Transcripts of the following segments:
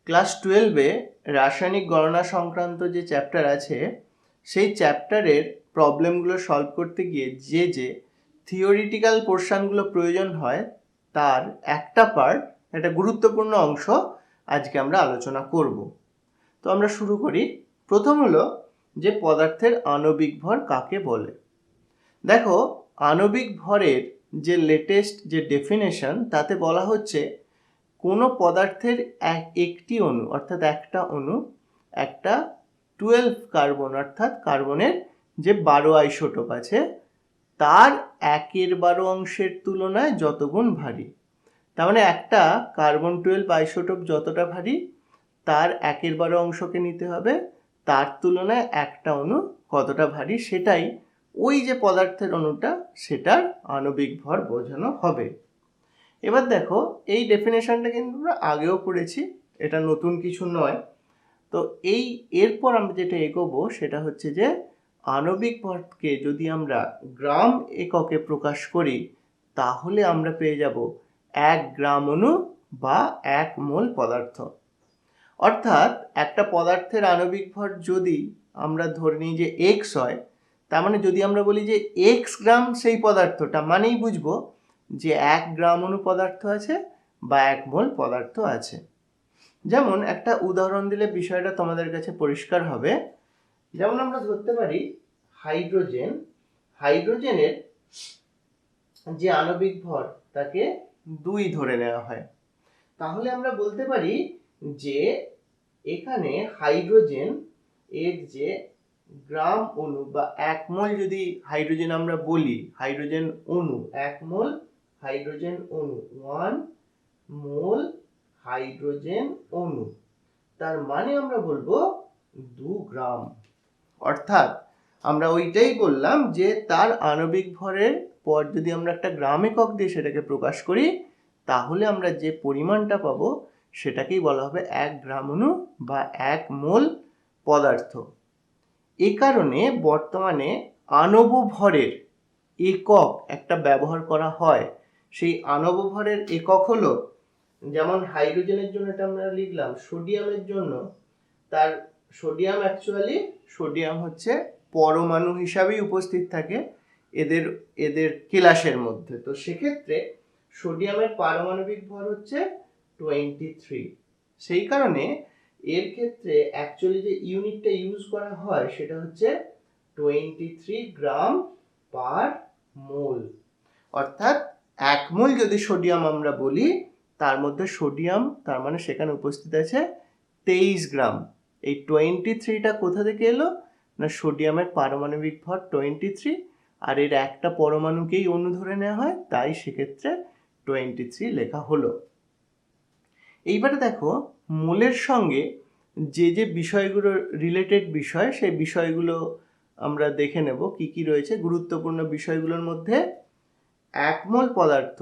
Class 12-এ রাসায়নিক গণনা সংক্রান্ত যে চ্যাপ্টার আছে সেই চ্যাপ্টারের প্রবলেমগুলো সলভ করতে গিয়ে যে থিওরিটিক্যাল পোর্শনগুলো প্রয়োজন হয় তার একটা পার্ট, একটা গুরুত্বপূর্ণ অংশ আজকে আমরা আলোচনা করব। তো আমরা শুরু করি। প্রথম হলো যে পদার্থের আণবিক ভর কাকে বলে। দেখো, আণবিক ভরের যে লেটেস্ট যে ডেফিনেশন তাতে বলা হচ্ছে কোনো পদার্থের একটি অণু অর্থাৎ একটা অণু একটা 12 কার্বন অর্থাৎ কার্বনের যে 12 আইসোটোপ আছে তার 1/12 অংশের তুলনায় যত গুণ ভারী। তার মানে একটা কার্বন 12 আইসোটোপ যতটা ভারী তার 1/12 অংশকে নিতে হবে, তার তুলনায় একটা অণু কতটা ভারী সেটাই ওই যে পদার্থের অণুটা সেটার আণবিক ভর বোঝানো হবে। এবার দেখো, এই ডেফিনেশনটা কিন্তু আমরা আগেও পড়েছি, এটা নতুন কিছু নয়। তো এরপর আমরা যেটা এগোবো সেটা হচ্ছে যে আণবিক ভরকে যদি আমরা গ্রাম এককে প্রকাশ করি তাহলে আমরা পেয়ে যাব 1 গ্রাম অণু বা 1 মোল পদার্থ। অর্থাৎ একটা পদার্থের আণবিক ভর যদি আমরা ধরে নিই যে এক্স হয়, তার মানে যদি আমরা বলি যে এক্স গ্রাম সেই পদার্থটা, মানেই বুঝবো যে 1 গ্রাম অণু পদার্থ আছে বা 1 মোল পদার্থ আছে। যেমন একটা উদাহরণ দিলে বিষয়টা তোমাদের কাছে পরিষ্কার হবে। যেমন আমরা ধরতে পারি হাইড্রোজেনের যে আণবিক ভর তাকে 2 ধরে নেওয়া হয়। তাহলে আমরা বলতে পারি যে এখানে হাইড্রোজেন এর যে গ্রাম অণু বা 1 মোল, যদি হাইড্রোজেন আমরা বলি হাইড্রোজেন অণু 1 মোল হাইড্রোজেন অণু 1 মোল হাইড্রোজেন অণু, তার মানে আমরা বলবো 2 গ্রাম। অর্থাৎ আমরা ওইটাই বললাম যে তার আণবিক ভরের পর যদি আমরা একটা গ্রাম একক দিয়ে সেটাকে প্রকাশ করি তাহলে আমরা যে পরিমাণটা পাবো সেটাকেই বলা হবে 1 গ্রাম অণু বা 1 মোল পদার্থ। এই কারণে বর্তমানে আণব ভরের একক একটা ব্যবহার করা হয়। সেই আণব ভরের একক হলো, যেমন হাইড্রোজেনের জন্য এটা আমরা লিখলাম সোডিয়ামের জন্য, তার সোডিয়াম হচ্ছে পরমাণু হিসাবেই উপস্থিত থাকে এদের কেলাসের মধ্যে। তো সেক্ষেত্রে সোডিয়ামের পারমাণবিক ভর হচ্ছে 23। সেই কারণে এর ক্ষেত্রে অ্যাকচুয়ালি যে ইউনিটটা ইউজ করা হয় সেটা হচ্ছে 23 গ্রাম পার মোল। অর্থাৎ 1 মোল যদি সোডিয়াম আমরা বলি তার মধ্যে সোডিয়াম তার মানে সেখানে উপস্থিত আছে 23 গ্রাম। এই 23টা কোথা থেকে এলো না, সোডিয়ামের পারমাণবিক ভর 23 আর এর একটা পরমাণুকেই অণু ধরে নেওয়া হয়, তাই সেক্ষেত্রে 23 লেখা হলো। এইবারে দেখো, মোলের সঙ্গে যে বিষয়গুলো রিলেটেড বিষয় সেই বিষয়গুলো আমরা দেখে নেব কি কি রয়েছে। গুরুত্বপূর্ণ বিষয়গুলোর মধ্যে 1 মোল পদার্থ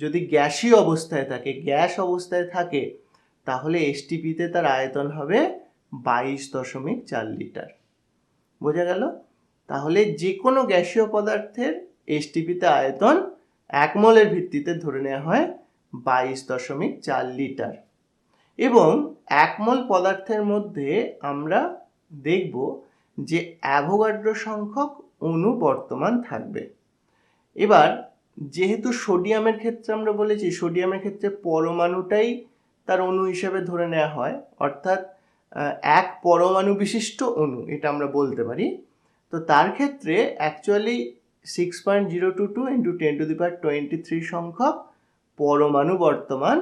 যদি গ্যাসীয় অবস্থায় থাকে, গ্যাস অবস্থায় থাকে, তাহলে এসটিপিতে তার আয়তন হবে 22.4 লিটার। বোঝা গেল? তাহলে যে কোনো গ্যাসীয় পদার্থের এসটিপিতে আয়তন 1 মোলের ভিত্তিতে ধরে নেওয়া হয় 22.4 লিটার। এবং 1 মোল পদার্থের মধ্যে আমরা দেখব যে অ্যাভোগাড্রো সংখ্যক অণু বর্তমান থাকবে। এবার যেহেতু সোডিয়ামের ক্ষেত্রে আমরা বলেছি সোডিয়ামের ক্ষেত্রে পরমাণুটাই তার অণু হিসেবে ধরে নেওয়া হয়, অর্থাৎ 1 পরমাণু বিশিষ্ট অণু এটা আমরা বলতে পারি। তো তার ক্ষেত্রে অ্যাকচুয়ালি 6.022 × 10⁻23 সংখ্যক পরমাণু বর্তমান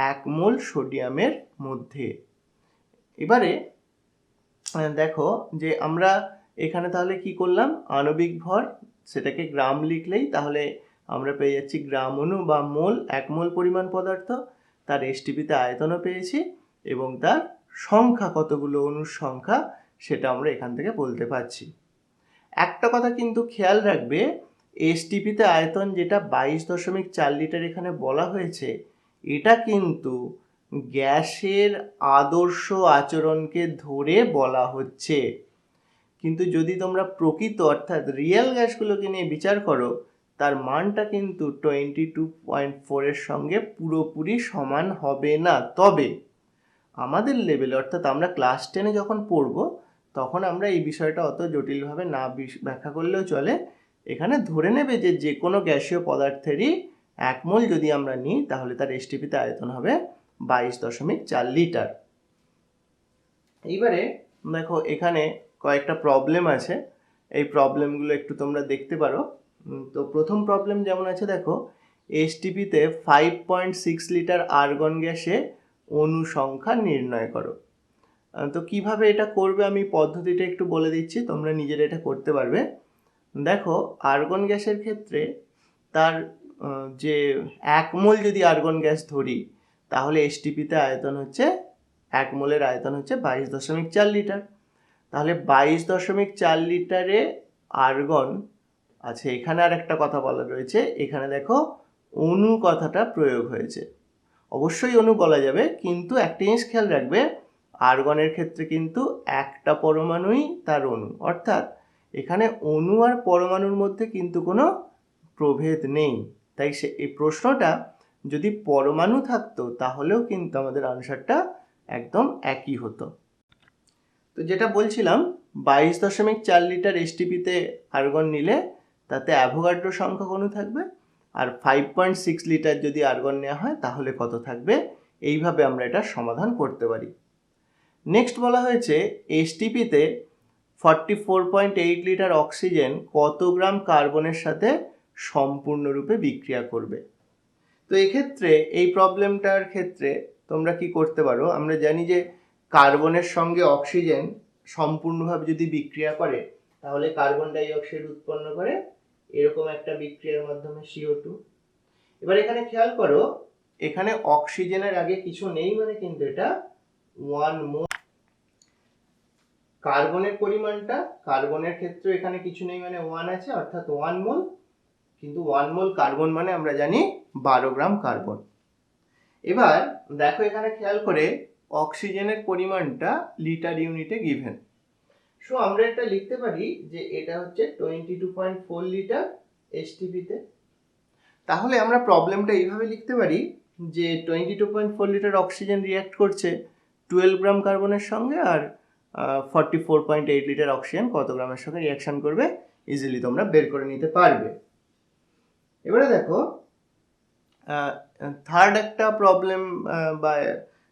1 মোল সোডিয়ামের মধ্যে। এবারে দেখো যে আমরা এখানে তাহলে কি করলাম, আণবিক ভর সেটাকে গ্রাম লিখলেই তাহলে আমরা পেয়ে যাচ্ছি গ্রাম অণু বা মোল, 1 মোল পরিমাণ পদার্থ, তার এসটিপিতে আয়তনও পেয়েছি এবং তার সংখ্যা কতগুলো অণুর সংখ্যা সেটা আমরা এখান থেকে বলতে পারছি। একটা কথা কিন্তু খেয়াল রাখবে, এসটিপিতে আয়তন যেটা 22.4 লিটার এখানে বলা হয়েছে এটা কিন্তু গ্যাসের আদর্শ আচরণকে ধরে বলা হচ্ছে। কিন্তু যদি তোমরা প্রকৃত অর্থাৎ রিয়েল গ্যাসগুলোকে নিয়ে বিচার করো তার মানটা কিন্তু 22.4 এর সঙ্গে পুরোপুরি সমান হবে না। তবে আমাদের লেভেলে অর্থাৎ আমরা ক্লাস 10-এ যখন পড়ব তখন আমরা এই বিষয়টা অত জটিলভাবে না ব্যাখ্যা করলেও চলে। এখানে ধরে নেবে যে যে কোনো গ্যাসীয় পদার্থেরই 1 মোল যদি আমরা নিই তাহলে তার এসটিপিতে আয়তন হবে 22.4 লিটার। এইবারে দেখো এখানে কয়েকটা প্রবলেম আছে, এই প্রবলেমগুলো একটু তোমরা দেখতে পারো। তো প্রথম প্রবলেম যেমন আছে দেখো, এসটিপিতে 5.6 লিটার আর্গন গ্যাসে অণু সংখ্যা নির্ণয় করো। তো কিভাবে এটা করবে আমি পদ্ধতিটা একটু বলে দিচ্ছি, তোমরা নিজেরা এটা করতে পারবে। দেখো আর্গন গ্যাসের ক্ষেত্রে তার যে 1 মোল যদি আর্গন গ্যাস ধরি তাহলে এসটিপিতে আয়তন হচ্ছে 1 মোলের আয়তন হচ্ছে 22.4 লিটার। তাহলে 22.4 লিটারে আর্গন আছে। এখানে আর একটা কথা বলা রয়েছে, এখানে দেখো অণু কথাটা প্রয়োগ হয়েছে। অবশ্যই অণু বলা যাবে, কিন্তু একটা জিনিস খেয়াল রাখবে, আর্গনের ক্ষেত্রে কিন্তু একটা পরমাণুই তার অণু, অর্থাৎ এখানে অণু আর পরমাণুর মধ্যে কিন্তু কোনো প্রভেদ নেই। তাই এই প্রশ্নটা যদি পরমাণু থাকতো তাহলেও কিন্তু আমাদের আনসারটা একদম একই হতো। তো যেটা বলছিলাম, 22.4 লিটার এসটিপিতে আর্গন নিলে তাতে অ্যাভোগাড্রো সংখ্যক অণু থাকবে, আর 5.6 লিটার যদি আর্গন নেওয়া হয় তাহলে কত থাকবে, এইভাবে আমরা এটা সমাধান করতে পারি। নেক্সট বলা হয়েছে এসটিপিতে 44.8 লিটার অক্সিজেন কত গ্রাম কার্বনের সাথে সম্পূর্ণরূপে বিক্রিয়া করবে। তো এক্ষেত্রে এই প্রবলেমটার ক্ষেত্রে তোমরা কি করতে পারো, আমরা জানি যে কার্বনের সঙ্গে অক্সিজেন সম্পূর্ণভাবে যদি বিক্রিয়া করে তাহলে কার্বন ডাই অক্সাইড উৎপন্ন করে এরকম একটা বিক্রিয়ার মাধ্যমে CO2। এবার এখানে খেয়াল করো, এখানে অক্সিজেনের আগে কিছু নেই মানে কিন্তু এটা 1 মোল। কার্বনের পরিমাণটা, কার্বনের ক্ষেত্রে এখানে কিছু নেই মানে 1 আছে, অর্থাৎ 1 মোল। কিন্তু 1 মোল কার্বন মানে আমরা জানি 12 গ্রাম কার্বন। এবার দেখো এখানে খেয়াল করে অক্সিজেনের পরিমাণটা লিটার ইউনিটে গিভেন। সো আমরা এটা লিখতে পারি যে এটা হচ্ছে 22.4 লিটার এসটিপিতে। তাহলে আমরা প্রবলেমটা এইভাবে লিখতে পারি যে 22.4 লিটার অক্সিজেন রিঅ্যাক্ট করছে 12 গ্রাম কার্বনের সঙ্গে, আর 44.8 লিটার অক্সিজেন কত গ্রামের সঙ্গে রিঅ্যাকশন করবে ইজিলি তোমরা বের করে নিতে পারবে। এবারে দেখো থার্ড একটা প্রবলেম বা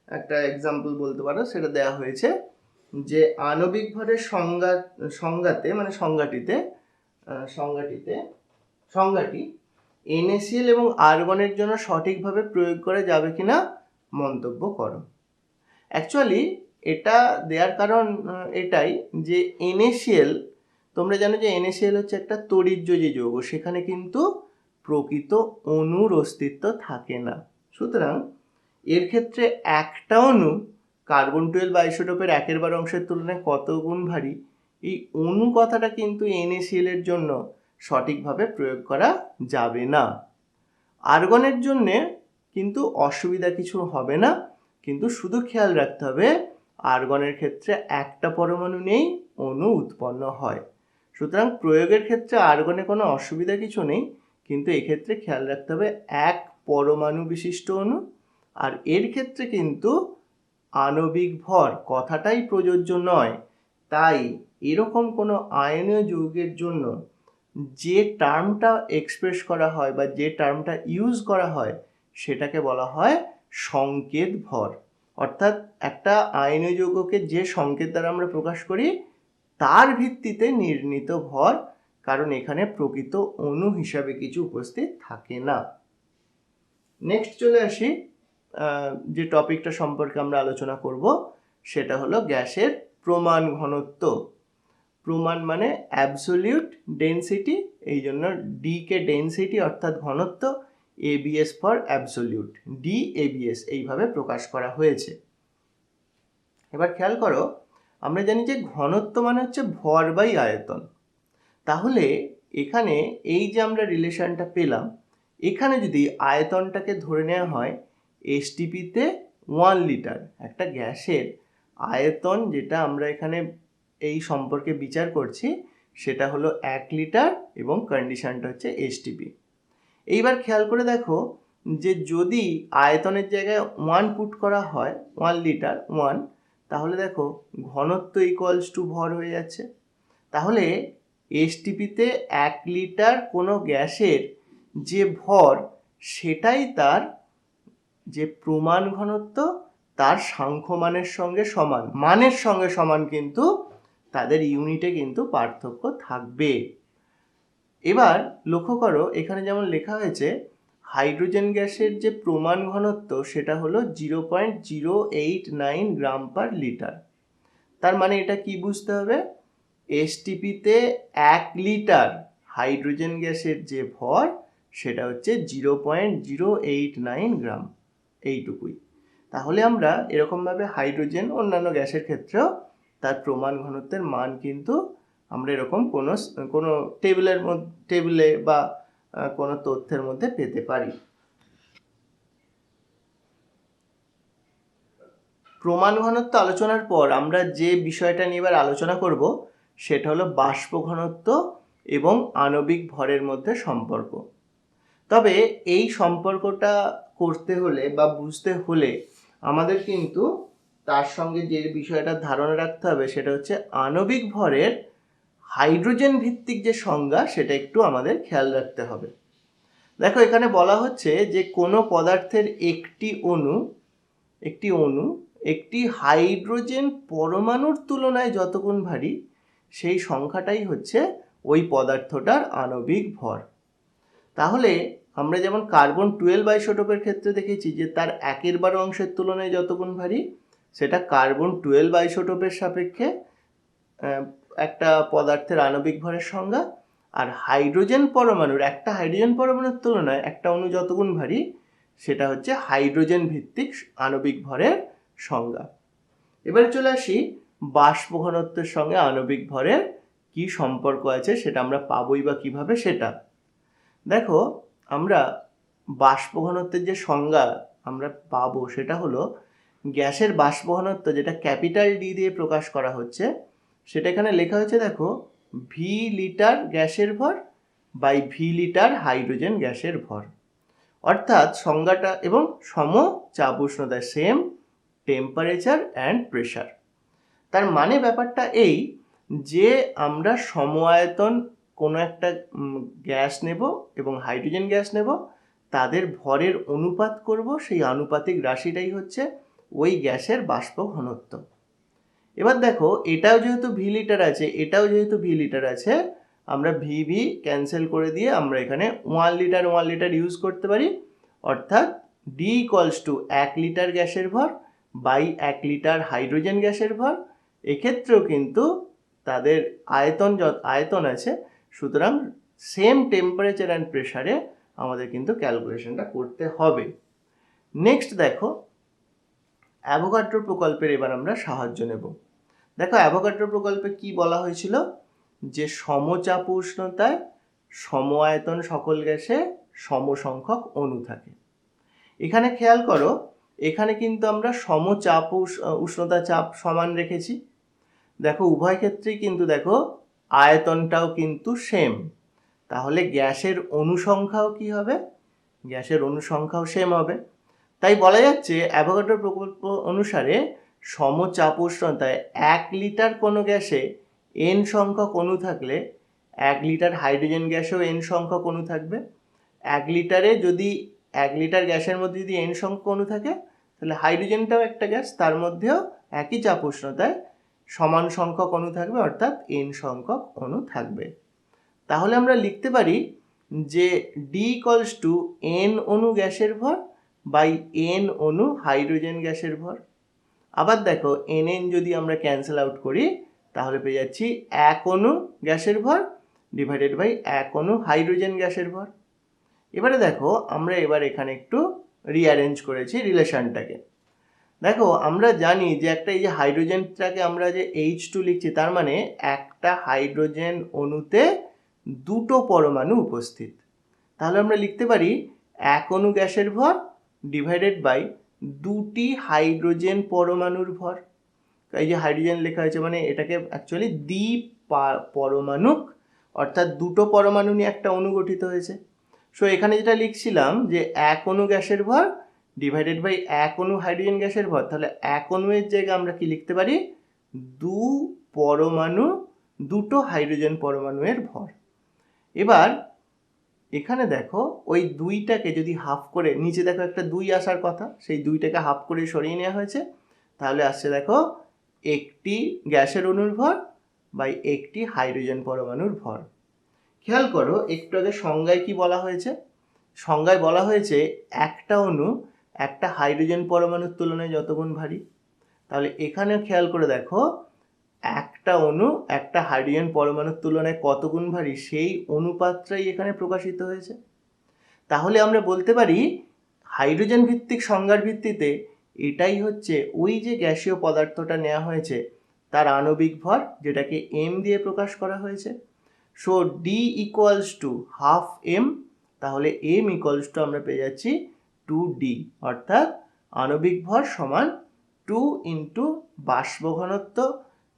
একটা এক্সাম্পল বলতে পারো, সেটা দেওয়া হয়েছে যে আণবিক ভরের সংজ্ঞাতে মানে সংজ্ঞাটি NaCl এবং আর্গনের জন্য সঠিকভাবে প্রয়োগ করা যাবে কিনা মন্তব্য করো। অ্যাকচুয়ালি এটা দেওয়ার কারণ এটাই যে NaCl, তোমরা জানো যে NaCl হচ্ছে একটা তড়িৎযোজী যৌগ, সেখানে কিন্তু প্রকৃত অণুর অস্তিত্ব থাকে না। সুতরাং এর ক্ষেত্রে একটা অণু কার্বন 12 আইসোটোপের 1/12 অংশের তুলনায় কত গুণ ভারী, এই অণু কথাটা কিন্তু NaCl এর জন্য সঠিকভাবে প্রয়োগ করা যাবে না। আর্গনের জন্য কিন্তু অসুবিধা কিছু হবে না, কিন্তু শুধু খেয়াল রাখতে হবে আর্গনের ক্ষেত্রে একটা পরমাণু নেই, অণু উৎপন্ন হয়। সুতরাং প্রয়োগের ক্ষেত্রে আর্গনে কোনো অসুবিধা কিছু নেই, কিন্তু এক্ষেত্রে খেয়াল রাখতে হবে এক পরমাণু বিশিষ্ট অণু, আর এর ক্ষেত্রে কিন্তু আণবিক ভর কথাটাই প্রযোজ্য নয়। তাই এরকম কোনো আয়নীয় যৌগের জন্য যে টার্মটা এক্সপ্রেস করা হয় বা যে টার্মটা ইউজ করা হয় সেটাকে বলা হয় সংকেত ভর। অর্থাৎ একটা আয়নীয় যৌগকে যে সংকেত দ্বারা আমরা প্রকাশ করি তার ভিত্তিতে নির্ণীত ভর, কারণ এখানে প্রকৃত অণু হিসাবে কিছু উপস্থিত থাকে না। নেক্সট চলে আসি, যে টপিকটা সম্পর্কে আমরা আলোচনা করব সেটা হলো গ্যাসের প্রমাণ ঘনত্ব। প্রমাণ মানে অ্যাবসোলিউট ডেনসিটি, এই জন্য ডি কে ডেনসিটি অর্থাৎ ঘনত্ব, ABS ফর অ্যাবসোলিউট, DABS এইভাবে প্রকাশ করা হয়েছে। এবার খেয়াল করো, আমরা জানি যে ঘনত্ব মানে হচ্ছে ভর বাই আয়তন। তাহলে এখানে এই যে আমরা রিলেশনটা পেলাম, এখানে যদি আয়তনটাকে ধরে নেওয়া হয় এসটিপিতে 1 লিটার, একটা গ্যাসের আয়তন যেটা আমরা এখানে এই সম্পর্কে বিচার করছি সেটা হলো 1 লিটার এবং কন্ডিশনটা হচ্ছে এসটিপি। এইবার খেয়াল করে দেখো যে যদি আয়তনের জায়গায় 1 পুট করা হয়, 1 লিটার 1, তাহলে দেখো ঘনত্ব ইকুয়ালস টু ভর হয়ে যাচ্ছে। তাহলে এসটিপিতে 1 লিটার কোনো গ্যাসের যে ভর সেটাই তার যে প্রমাণ ঘনত্ব তার সাংখ্যমানের সঙ্গে সমান, মানের সঙ্গে সমান, কিন্তু তাদের ইউনিটে কিন্তু পার্থক্য থাকবে। এবার লক্ষ্য করো এখানে যেমন লেখা হয়েছে হাইড্রোজেন গ্যাসের যে প্রমাণ ঘনত্ব সেটা হলো 0.089 গ্রাম পার লিটার। তার মানে এটা কি বুঝতে হবে, এসটিপিতে 1 লিটার হাইড্রোজেন গ্যাসের যে ভর সেটা হচ্ছে 0.089 গ্রাম, এইটুকুই। তাহলে আমরা এরকমভাবে হাইড্রোজেন অন্যান্য গ্যাসের ক্ষেত্রেও তার প্রমাণ ঘনত্বের মান কিন্তু আমরা এরকম কোনো টেবিলে বা কোনো তথ্যের মধ্যে পেতে পারি। প্রমাণ ঘনত্ব আলোচনার পর আমরা যে বিষয়টা নিয়ে এবার আলোচনা করব সেটা হলো বাষ্প ঘনত্ব এবং আণবিক ভরের মধ্যে সম্পর্ক। তবে এই সম্পর্কটা করতে হলে বা বুঝতে হলে আমাদের কিন্তু তার সঙ্গে যে বিষয়টা ধারণা রাখতে হবে সেটা হচ্ছে আণবিক ভরের হাইড্রোজেন ভিত্তিক যে সংজ্ঞা সেটা একটু আমাদের খেয়াল রাখতে হবে। দেখো এখানে বলা হচ্ছে যে কোনো পদার্থের একটি অণু একটি হাইড্রোজেন পরমাণুর তুলনায় যতগুণ ভারী সেই সংখ্যাটাই হচ্ছে ওই পদার্থটার আণবিক ভর। তাহলে আমরা যেমন কার্বন 12 আইসোটোপের ক্ষেত্রে দেখেছি যে তার 1/12 অংশের তুলনায় যতগুণ ভারী, সেটা কার্বন 12 আইসোটোপের সাপেক্ষে একটা পদার্থের আণবিক ভরের সংজ্ঞা। আর হাইড্রোজেন পরমাণুর একটা হাইড্রোজেন পরমাণুর তুলনায় একটা অণু যতগুণ ভারী সেটা হচ্ছে হাইড্রোজেন ভিত্তিক আণবিক ভরের সংজ্ঞা। এবারে চলে আসি বাষ্প ঘনত্বের সঙ্গে আণবিক ভরের কি সম্পর্ক আছে সেটা আমরা পাবোই বা কিভাবে সেটা দেখো। আমরা বাষ্প ঘনত্বের যে সংজ্ঞা আমরা পাবো সেটা হলো গ্যাসের বাষ্প ঘনত্ব, যেটা ক্যাপিটাল ডি দিয়ে প্রকাশ করা হচ্ছে, সেটা এখানে লেখা হয়েছে দেখো ভি লিটার গ্যাসের ভর বাই ভি লিটার হাইড্রোজেন গ্যাসের ভর। অর্থাৎ সংজ্ঞাটা এবং সম চাপ উষ্ণতা, সেম টেম্পারেচার অ্যান্ড প্রেশার। তার মানে ব্যাপারটা এই যে আমরা সম আয়তন কোনো একটা গ্যাস নেব এবং হাইড্রোজেন গ্যাস নেব, তাদের ভরের অনুপাত করব, সেই আনুপাতিক রাশিটাই হচ্ছে ওই গ্যাসের বাষ্প ঘনত্ব। এবার দেখো এটাও যেহেতু ভি লিটার আছে, এটাও যেহেতু ভি লিটার আছে, আমরা ভি ভি ক্যান্সেল করে দিয়ে আমরা এখানে 1 লিটার ইউজ করতে পারি। অর্থাৎ ডি ইকুয়ালস টু 1 লিটার গ্যাসের ভর বাই 1 লিটার হাইড্রোজেন গ্যাসের ভর। এক্ষেত্রেও কিন্তু তাদের আয়তন আছে, সুতরাং সেম টেম্পারেচার অ্যান্ড প্রেশারে আমাদের কিন্তু ক্যালকুলেশনটা করতে হবে। নেক্সট দেখো অ্যাভোগাড্রো প্রকল্পের এবার আমরা সাহায্য নেব। দেখো অ্যাভোগাড্রো প্রকল্পে কি বলা হয়েছিল, যে সমচাপ উষ্ণতায় সম আয়তন সকল গ্যাসে সমসংখ্যক অণু থাকে। এখানে খেয়াল করো এখানে কিন্তু আমরা সমচাপ উষ্ণতা চাপ সমান রেখেছি। দেখো উভয় ক্ষেত্রেই কিন্তু দেখো আয়তনটাও কিন্তু সেম, তাহলে গ্যাসের অনুসংখ্যাও কি হবে, গ্যাসের অনুসংখ্যাও সেম হবে। তাই বলা যাচ্ছে অ্যাভোগাড্রো প্রকল্প অনুসারে সমচাপ উষ্ণতায় 1 লিটার কোনো গ্যাসে n সংখ্যক অণু থাকলে 1 লিটার হাইড্রোজেন গ্যাসেও n সংখ্যক অণু থাকবে। 1 লিটারে যদি 1 লিটার গ্যাসের মধ্যে যদি n সংখ্যক অণু থাকে, তাহলে হাইড্রোজেনটাও একটা গ্যাস, তার মধ্যেও একই চাপ উষ্ণতায় সমান সংখ্যক অণু থাকবে, অর্থাৎ n সংখ্যক অণু থাকবে। তাহলে আমরা লিখতে পারি যে ডি ইকুয়ালস টু n অণু গ্যাসের ভর বাই n অণু হাইড্রোজেন গ্যাসের ভর। আবার দেখো nn যদি আমরা ক্যান্সেল আউট করি তাহলে পেয়ে যাচ্ছি 1 অণু গ্যাসের ভর ডিভাইডেড বাই 1 অণু হাইড্রোজেন গ্যাসের ভর। এবারে দেখো আমরা এখানে একটু রিঅ্যারেঞ্জ করেছি রিলেশনটাকে। দেখো আমরা জানি যে একটা এই যে হাইড্রোজেনটাকে আমরা যে H2 লিখছি, তার মানে একটা হাইড্রোজেন অণুতে 2টো পরমাণু উপস্থিত। তাহলে আমরা লিখতে পারি 1 অণু গ্যাসের ভর ডিভাইডেড বাই 2টি হাইড্রোজেন পরমাণুর ভর। এই যে হাইড্রোজেন লেখা হয়েছে মানে এটাকে অ্যাকচুয়ালি পরমাণুক, অর্থাৎ 2টো পরমাণু নিয়ে একটা অণু গঠিত হয়েছে। সো এখানে যেটা লিখছিলাম যে 1 অণু গ্যাসের ভর ডিভাইডেড বাই 1 অণু হাইড্রোজেন গ্যাসের ভর, তাহলে 1 অণুর জায়গায় আমরা কি লিখতে পারি, 2 হাইড্রোজেন পরমাণুর ভর। এবার এখানে দেখো ওই 2টাকে যদি হাফ করে, নিচে দেখো একটা 2 আসার কথা, সেই 2টাকে হাফ করে সরিয়ে নেওয়া হয়েছে, তাহলে আসছে দেখো একটি গ্যাসের অণুর ভর বাই একটি হাইড্রোজেন পরমাণুর ভর। খেয়াল করো একটু আগে সংজ্ঞায় কি বলা হয়েছে, সংজ্ঞায় বলা হয়েছে একটা অণু একটা হাইড্রোজেন পরমাণুর তুলনায় যত গুণ ভারী। তাহলে এখানে খেয়াল করে দেখো একটা অণু একটা হাইড্রোজেন পরমাণুর তুলনায় কত গুণ ভারী সেই অনুপাতটাই এখানে প্রকাশিত হয়েছে। তাহলে আমরা বলতে পারি হাইড্রোজেন ভিত্তিক সংজ্ঞার ভিত্তিতে এটাই হচ্ছে ওই যে গ্যাসীয় পদার্থটা নেওয়া হয়েছে তার আণবিক ভর, যেটাকে m দিয়ে প্রকাশ করা হয়েছে। So d equals to half m, তাহলে m ইকুয়ালস টু আমরা পেয়ে যাচ্ছি 2d, অর্থাৎ আণবিক ভর সমান 2 ইন্টু বাষ্প ঘনত্ব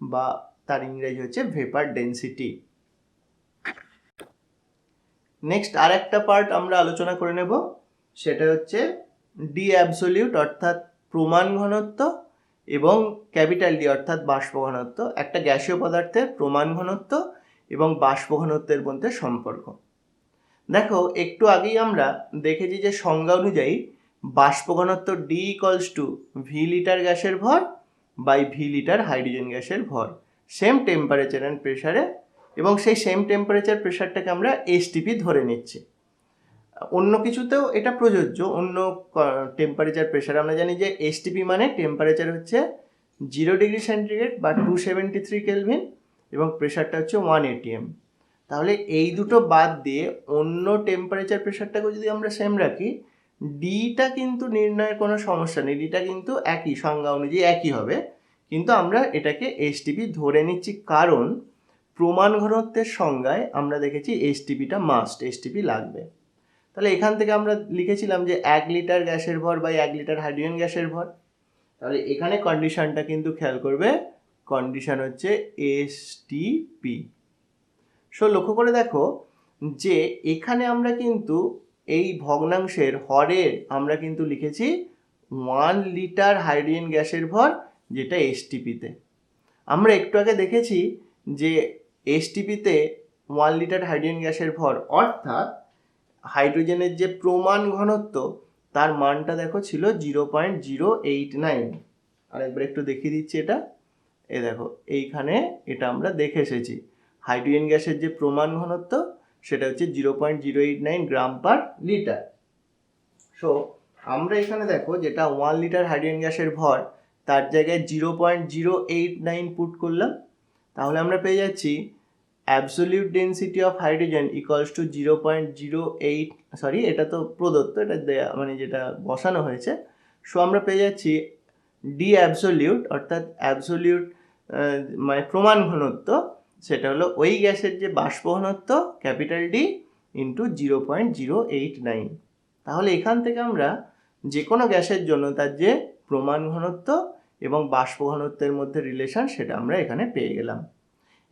বা তার ইংরেজি হচ্ছে ভেপার ডেন্সিটি। নেক্সট আর একটা পার্ট আমরা আলোচনা করে নেব, সেটা হচ্ছে ডি অ্যাবসোলিউট অর্থাৎ প্রমাণ ঘনত্ব এবং ক্যাপিটাল ডি অর্থাৎ বাষ্প ঘনত্ব। একটা গ্যাসীয় পদার্থের প্রমাণ ঘনত্ব এবং বাষ্প ঘনত্বের মধ্যে সম্পর্ক। দেখো একটু আগেই আমরা দেখেছি যে সংজ্ঞা অনুযায়ী বাষ্প ঘনত্ব D equals to V litre গ্যাসের ভর বাই ভি লিটার হাইড্রোজেন গ্যাসের ভর, সেম টেম্পারেচার অ্যান্ড প্রেশারে, এবং সেই সেম টেম্পারেচার প্রেশারটাকে আমরা এসটিপি ধরে নিচ্ছি। অন্য কিছুতেও এটা প্রযোজ্য, অন্য টেম্পারেচার প্রেশার আমরা জানি যে এসটিপি মানে টেম্পারেচার হচ্ছে 0 ডিগ্রি সেন্টিগ্রেড বা 273 কেলভিন এবং প্রেশারটা হচ্ছে 1 atm। তাহলে এই দুটো বাদ দিয়ে অন্য টেম্পারেচার প্রেশারটাকেও যদি আমরা সেম রাখি, ডিটা কিন্তু নির্ণয়ের কোনো সমস্যা নেই, ডিটা কিন্তু একই সংজ্ঞা অনুযায়ী একই হবে, কিন্তু আমরা এটাকে এসটিপি ধরে নিচ্ছি কারণ প্রমাণ ঘনত্বের সংজ্ঞায় আমরা দেখেছি এসটিপিটা মাস্ট, এসটিপি লাগবে। তাহলে এখান থেকে আমরা লিখেছিলাম যে 1 লিটার গ্যাসের ভর বাই 1 লিটার হাইড্রোজেন গ্যাসের ভর। তাহলে এখানে কন্ডিশনটা কিন্তু খেয়াল করবে, কন্ডিশন হচ্ছে এসটিপি। সো লক্ষ্য করে দেখো যে এখানে আমরা কিন্তু এই ভগ্নাংশের হরের আমরা কিন্তু লিখেছি 1 লিটার হাইড্রোজেন গ্যাসের ভর, যেটা এসটিপিতে। আমরা একটু আগে দেখেছি যে এসটিপিতে 1 লিটার হাইড্রোজেন গ্যাসের ভর অর্থাৎ হাইড্রোজেনের যে প্রমাণ ঘনত্ব তার মানটা দেখো ছিল 0.089। আর একবার একটু দেখিয়ে দিচ্ছি এটা, এই দেখো এইখানে এটা আমরা দেখে এসেছি হাইড্রোজেন গ্যাসের যে প্রমাণ ঘনত্ব সেটা হচ্ছে 0.089 গ্রাম পার লিটার। সো আমরা এখানে দেখো যেটা 1 লিটার হাইড্রোজেন গ্যাসের ভর তার জায়গায় 0.089 পুট করলাম, তাহলে আমরা পেয়ে যাচ্ছি absolute density of hydrogen equals to 0.08, sorry এটা তো প্রদত্ত, এটা দেয়া মানে যেটা বসানো হয়েছে। সো আমরা পেয়ে যাচ্ছি ডি অ্যাবসোলিউট অর্থাৎ অ্যাবসোলিউট মানে প্রমাণ ঘনত্ব, সেটা হলো ওই গ্যাসের যে বাষ্প ঘনত্ব ক্যাপিটাল ডি ইন্টু 0.089। তাহলে এখান থেকে আমরা যে কোনো গ্যাসের জন্য তার যে প্রমাণ ঘনত্ব এবং বাষ্প ঘনত্বের মধ্যে রিলেশন সেটা আমরা এখানে পেয়ে গেলাম।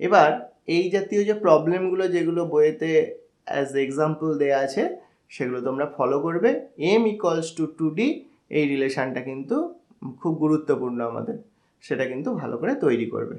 এবার এই জাতীয় যে প্রবলেমগুলো যেগুলো বইয়েতে অ্যাজ এক্সাম্পল দেওয়া আছে সেগুলো তোমরা ফলো করবে। m ইকুয়ালস টু 2d, এই রিলেশনটা কিন্তু খুব গুরুত্বপূর্ণ আমাদের, সেটা কিন্তু ভালো করে তৈরি করবে।